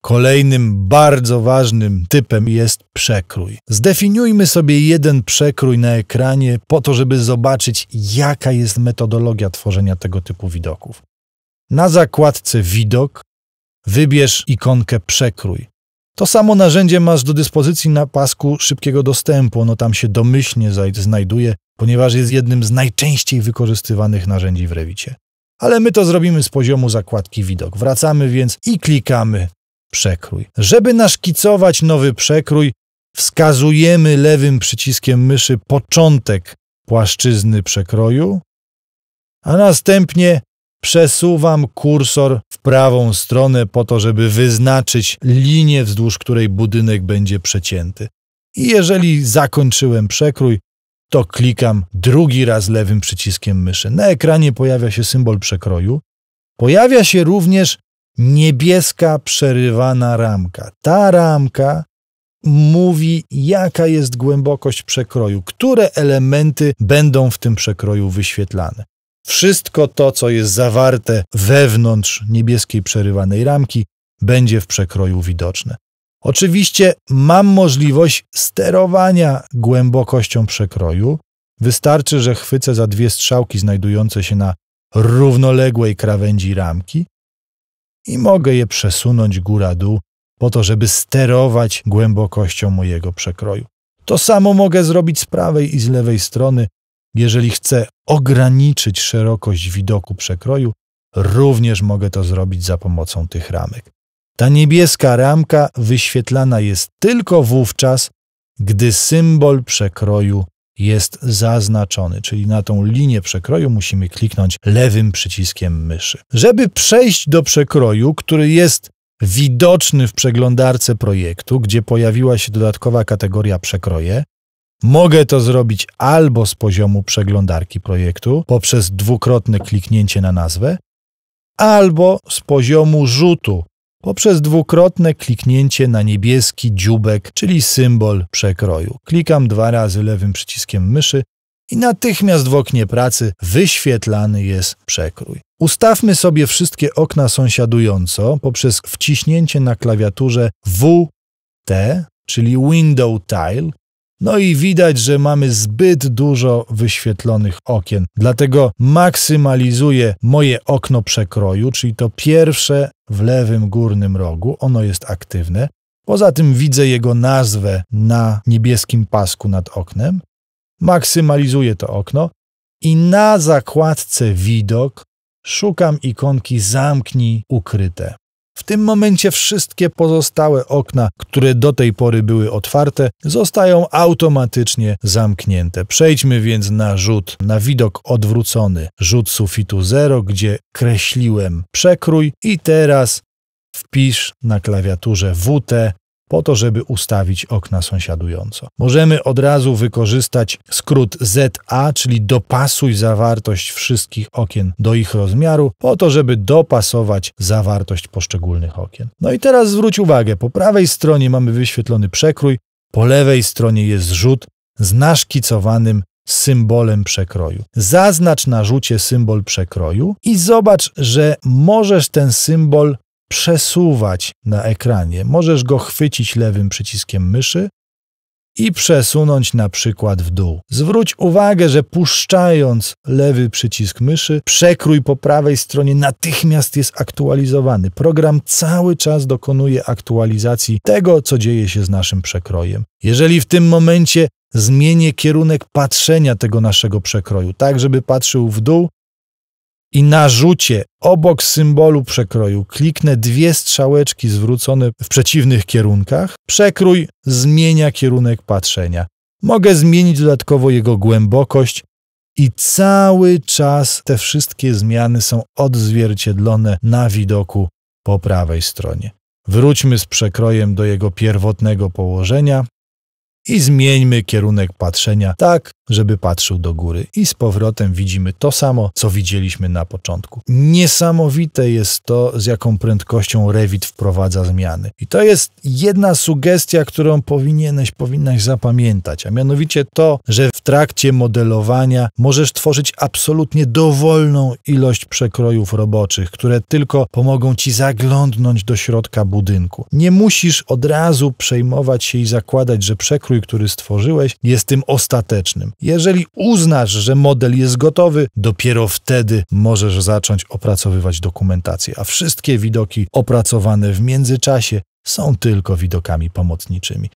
Kolejnym bardzo ważnym typem jest przekrój. Zdefiniujmy sobie jeden przekrój na ekranie po to, żeby zobaczyć, jaka jest metodologia tworzenia tego typu widoków. Na zakładce Widok wybierz ikonkę Przekrój. To samo narzędzie masz do dyspozycji na pasku szybkiego dostępu. Ono tam się domyślnie znajduje, ponieważ jest jednym z najczęściej wykorzystywanych narzędzi w Revicie. Ale my to zrobimy z poziomu zakładki Widok. Wracamy więc i klikamy Przekrój. Żeby naszkicować nowy przekrój, wskazujemy lewym przyciskiem myszy początek płaszczyzny przekroju, a następnie przesuwam kursor w prawą stronę po to, żeby wyznaczyć linię, wzdłuż której budynek będzie przecięty. I jeżeli zakończyłem przekrój, to klikam drugi raz lewym przyciskiem myszy. Na ekranie pojawia się symbol przekroju. Pojawia się również niebieska przerywana ramka. Ta ramka mówi, jaka jest głębokość przekroju, które elementy będą w tym przekroju wyświetlane. Wszystko to, co jest zawarte wewnątrz niebieskiej przerywanej ramki, będzie w przekroju widoczne. Oczywiście mam możliwość sterowania głębokością przekroju. Wystarczy, że chwycę za dwie strzałki znajdujące się na równoległej krawędzi ramki i mogę je przesunąć góra-dół po to, żeby sterować głębokością mojego przekroju. To samo mogę zrobić z prawej i z lewej strony. Jeżeli chcę ograniczyć szerokość widoku przekroju, również mogę to zrobić za pomocą tych ramek. Ta niebieska ramka wyświetlana jest tylko wówczas, gdy symbol przekroju jest zaznaczony, czyli na tą linię przekroju musimy kliknąć lewym przyciskiem myszy. Żeby przejść do przekroju, który jest widoczny w przeglądarce projektu, gdzie pojawiła się dodatkowa kategoria przekroje, mogę to zrobić albo z poziomu przeglądarki projektu poprzez dwukrotne kliknięcie na nazwę, albo z poziomu rzutu poprzez dwukrotne kliknięcie na niebieski dzióbek, czyli symbol przekroju. Klikam dwa razy lewym przyciskiem myszy i natychmiast w oknie pracy wyświetlany jest przekrój. Ustawmy sobie wszystkie okna sąsiadująco poprzez wciśnięcie na klawiaturze WT, czyli Window Tile. No i widać, że mamy zbyt dużo wyświetlonych okien. Dlatego maksymalizuję moje okno przekroju, czyli to pierwsze w lewym górnym rogu. Ono jest aktywne. Poza tym widzę jego nazwę na niebieskim pasku nad oknem. Maksymalizuję to okno i na zakładce Widok szukam ikonki Zamknij ukryte. W tym momencie wszystkie pozostałe okna, które do tej pory były otwarte, zostają automatycznie zamknięte. Przejdźmy więc na rzut, na widok odwrócony, rzut sufitu 0, gdzie kreśliłem przekrój i teraz wpisz na klawiaturze WT po to, żeby ustawić okna sąsiadująco. Możemy od razu wykorzystać skrót ZA, czyli dopasuj zawartość wszystkich okien do ich rozmiaru, po to, żeby dopasować zawartość poszczególnych okien. No i teraz zwróć uwagę, po prawej stronie mamy wyświetlony przekrój, po lewej stronie jest rzut z naszkicowanym symbolem przekroju. Zaznacz na rzucie symbol przekroju i zobacz, że możesz ten symbol przesuwać na ekranie. Możesz go chwycić lewym przyciskiem myszy i przesunąć na przykład w dół. Zwróć uwagę, że puszczając lewy przycisk myszy, przekrój po prawej stronie natychmiast jest aktualizowany. Program cały czas dokonuje aktualizacji tego, co dzieje się z naszym przekrojem. Jeżeli w tym momencie zmienię kierunek patrzenia tego naszego przekroju, tak żeby patrzył w dół, i na rzucie obok symbolu przekroju kliknę dwie strzałeczki zwrócone w przeciwnych kierunkach, przekrój zmienia kierunek patrzenia. Mogę zmienić dodatkowo jego głębokość i cały czas te wszystkie zmiany są odzwierciedlone na widoku po prawej stronie. Wróćmy z przekrojem do jego pierwotnego położenia. i zmieńmy kierunek patrzenia tak, żeby patrzył do góry. I z powrotem widzimy to samo, co widzieliśmy na początku. Niesamowite jest to, z jaką prędkością Revit wprowadza zmiany. I to jest jedna sugestia, którą powinnaś zapamiętać, a mianowicie to, że w trakcie modelowania możesz tworzyć absolutnie dowolną ilość przekrojów roboczych, które tylko pomogą ci zaglądnąć do środka budynku. Nie musisz od razu przejmować się i zakładać, że przekrój, który stworzyłeś, jest tym ostatecznym. Jeżeli uznasz, że model jest gotowy, dopiero wtedy możesz zacząć opracowywać dokumentację, a wszystkie widoki opracowane w międzyczasie są tylko widokami pomocniczymi.